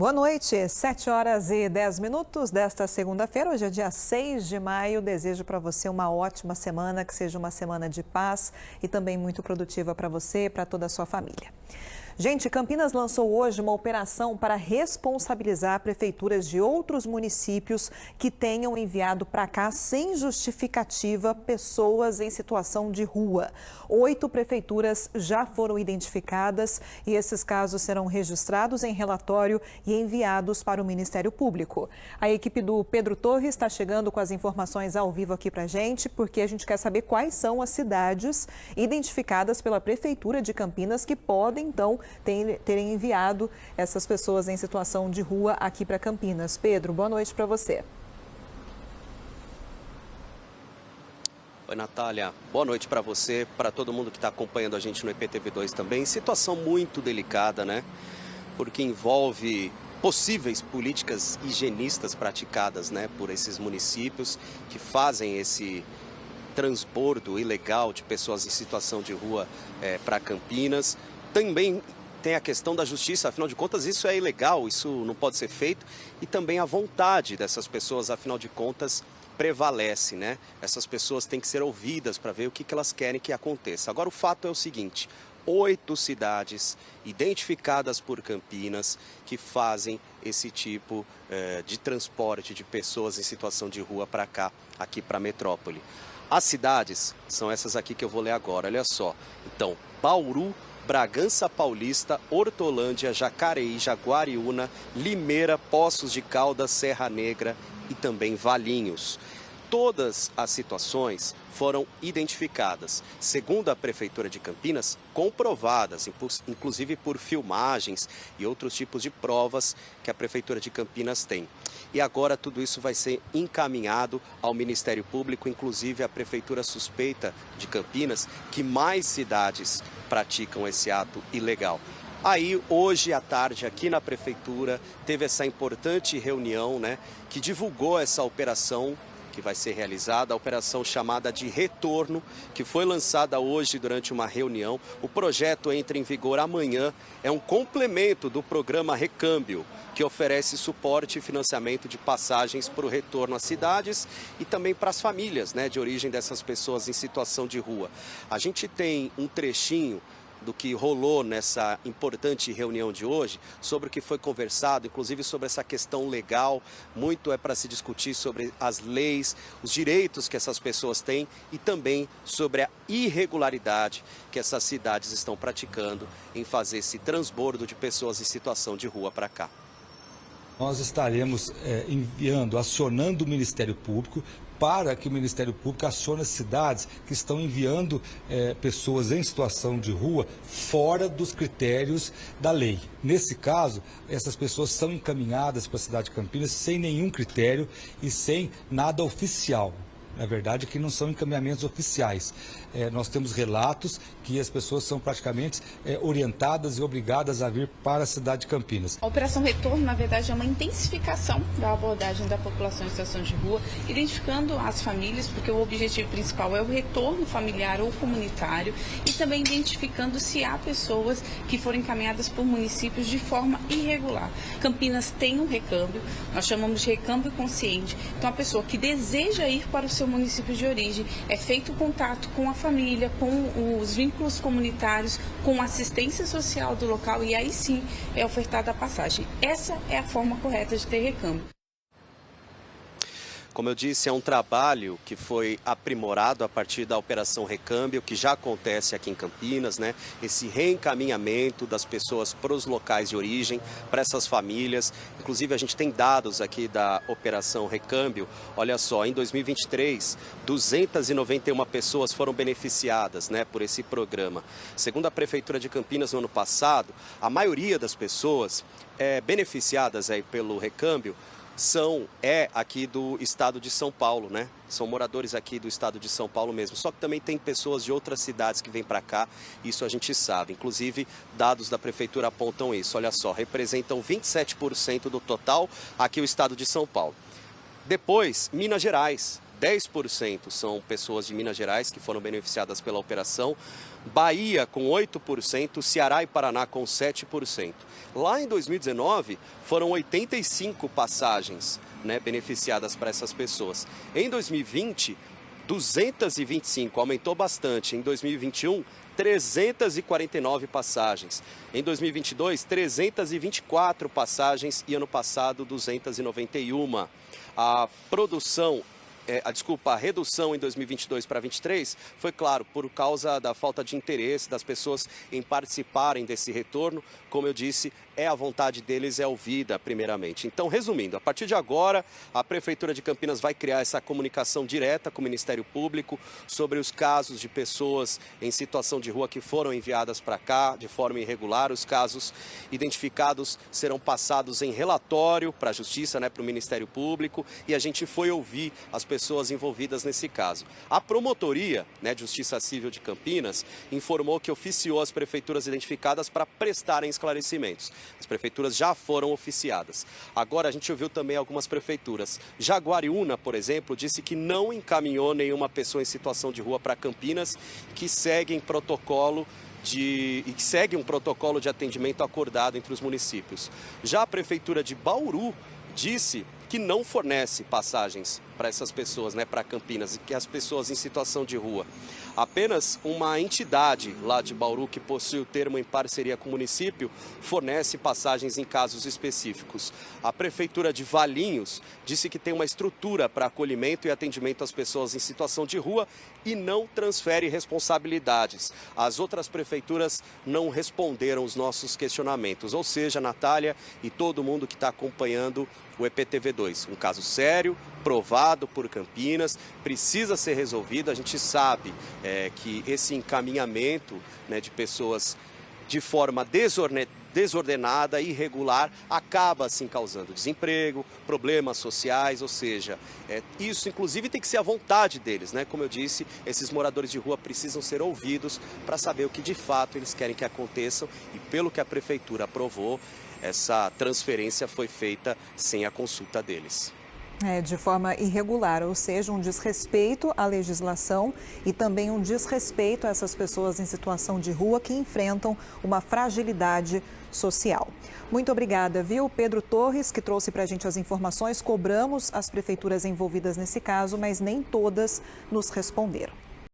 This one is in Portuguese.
Boa noite, 7h10 desta segunda-feira, hoje é dia 6 de maio. Desejo para você uma ótima semana, que seja uma semana de paz e também muito produtiva para você e para toda a sua família. Gente, Campinas lançou hoje uma operação para responsabilizar prefeituras de outros municípios que tenham enviado para cá sem justificativa pessoas em situação de rua. 8 prefeituras já foram identificadas e esses casos serão registrados em relatório e enviados para o Ministério Público. A equipe do Pedro Torres está chegando com as informações ao vivo aqui para a gente, porque a gente quer saber quais são as cidades identificadas pela Prefeitura de Campinas que podem, então, terem enviado essas pessoas em situação de rua aqui para Campinas. Pedro, boa noite para você. Oi, Natália. Boa noite para você, para todo mundo que está acompanhando a gente no IPTV2 também. Situação muito delicada, né? Porque envolve possíveis políticas higienistas praticadas, né, por esses municípios que fazem esse transbordo ilegal de pessoas em situação de rua para Campinas. Também tem a questão da justiça, afinal de contas isso é ilegal, isso não pode ser feito. E também a vontade dessas pessoas, afinal de contas, prevalece, né? Essas pessoas têm que ser ouvidas para ver o que elas querem que aconteça. Agora o fato é o seguinte: 8 cidades identificadas por Campinas que fazem esse tipo de transporte de pessoas em situação de rua para cá, aqui para a metrópole. As cidades são essas aqui que eu vou ler agora, olha só. Então, Bauru, Bragança Paulista, Hortolândia, Jacareí, Jaguariúna, Limeira, Poços de Caldas, Serra Negra e também Valinhos. Todas as situações foram identificadas, segundo a Prefeitura de Campinas, comprovadas, inclusive por filmagens e outros tipos de provas que a Prefeitura de Campinas tem. E agora tudo isso vai ser encaminhado ao Ministério Público, inclusive a Prefeitura suspeita de Campinas que mais cidades praticam esse ato ilegal. Aí, hoje à tarde, aqui na Prefeitura, teve essa importante reunião, né, que divulgou essa operação que vai ser realizada, a operação chamada de Retorno, que foi lançada hoje durante uma reunião. O projeto entra em vigor amanhã, é um complemento do programa Recâmbio, que oferece suporte e financiamento de passagens para o retorno às cidades e também para as famílias, né, de origem dessas pessoas em situação de rua. A gente tem um trechinho do que rolou nessa importante reunião de hoje, sobre o que foi conversado, inclusive sobre essa questão legal. Muito é para se discutir sobre as leis, os direitos que essas pessoas têm e também sobre a irregularidade que essas cidades estão praticando em fazer esse transbordo de pessoas em situação de rua para cá. Nós estaremos acionando o Ministério Público para que o Ministério Público acione as cidades que estão enviando pessoas em situação de rua fora dos critérios da lei. Nesse caso, essas pessoas são encaminhadas para a cidade de Campinas sem nenhum critério e sem nada oficial. Na verdade, que não são encaminhamentos oficiais. Nós temos relatos que as pessoas são praticamente orientadas e obrigadas a vir para a cidade de Campinas. A Operação Retorno, na verdade, é uma intensificação da abordagem da população em situação de rua, identificando as famílias, porque o objetivo principal é o retorno familiar ou comunitário, e também identificando se há pessoas que foram encaminhadas por municípios de forma irregular. Campinas tem um recâmbio, nós chamamos de recâmbio consciente. Então, a pessoa que deseja ir para o seu município de origem, é feito contato com a família, com os vínculos comunitários, com a assistência social do local e aí sim é ofertada a passagem. Essa é a forma correta de ter recâmbio. Como eu disse, é um trabalho que foi aprimorado a partir da Operação Recâmbio, que já acontece aqui em Campinas, né? Esse reencaminhamento das pessoas para os locais de origem, para essas famílias. Inclusive, a gente tem dados aqui da Operação Recâmbio. Olha só, em 2023, 291 pessoas foram beneficiadas, né, por esse programa. Segundo a Prefeitura de Campinas, no ano passado, a maioria das pessoas beneficiadas aí pelo Recâmbio é aqui do estado de São Paulo, né? São moradores aqui do estado de São Paulo mesmo. Só que também tem pessoas de outras cidades que vêm para cá, isso a gente sabe. Inclusive, dados da prefeitura apontam isso. Olha só, representam 27% do total aqui o estado de São Paulo. Depois, Minas Gerais, 10% são pessoas de Minas Gerais que foram beneficiadas pela operação, Bahia com 8%, Ceará e Paraná com 7%. Lá em 2019 foram 85 passagens, né, beneficiadas para essas pessoas. Em 2020, 225, aumentou bastante. Em 2021, 349 passagens. Em 2022, 324 passagens e ano passado, 291. A redução em 2022 para 2023 foi, claro, por causa da falta de interesse das pessoas em participarem desse retorno. Como eu disse, a vontade deles é ouvida primeiramente. Então, resumindo, a partir de agora, a Prefeitura de Campinas vai criar essa comunicação direta com o Ministério Público sobre os casos de pessoas em situação de rua que foram enviadas para cá de forma irregular. Os casos identificados serão passados em relatório para a Justiça, né, para o Ministério Público, e a gente foi ouvir as pessoas envolvidas nesse caso. A Promotoria, né, de Justiça Civil de Campinas informou que oficiou as prefeituras identificadas para prestarem esclarecimentos. As prefeituras já foram oficiadas. Agora a gente ouviu também algumas prefeituras. Jaguariúna, por exemplo, disse que não encaminhou nenhuma pessoa em situação de rua para Campinas, que segue um protocolo de atendimento acordado entre os municípios. Já a Prefeitura de Bauru disse que não fornece passagens para essas pessoas, né, para Campinas, e que as pessoas em situação de rua. Apenas uma entidade lá de Bauru, que possui o termo em parceria com o município, fornece passagens em casos específicos. A Prefeitura de Valinhos disse que tem uma estrutura para acolhimento e atendimento às pessoas em situação de rua e não transfere responsabilidades. As outras prefeituras não responderam os nossos questionamentos, ou seja, Natália e todo mundo que está acompanhando o EPTV2. Um caso sério, provado por Campinas, precisa ser resolvido. A gente sabe que esse encaminhamento, né, de pessoas de forma desordenada, irregular, acaba assim causando desemprego, problemas sociais, ou seja, isso inclusive tem que ser a vontade deles, né? Como eu disse, esses moradores de rua precisam ser ouvidos para saber o que de fato eles querem que aconteçam, e pelo que a Prefeitura aprovou, essa transferência foi feita sem a consulta deles. De forma irregular, ou seja, um desrespeito à legislação e também um desrespeito a essas pessoas em situação de rua que enfrentam uma fragilidade social. Muito obrigada, viu? Pedro Torres, que trouxe para a gente as informações. Cobramos as prefeituras envolvidas nesse caso, mas nem todas nos responderam.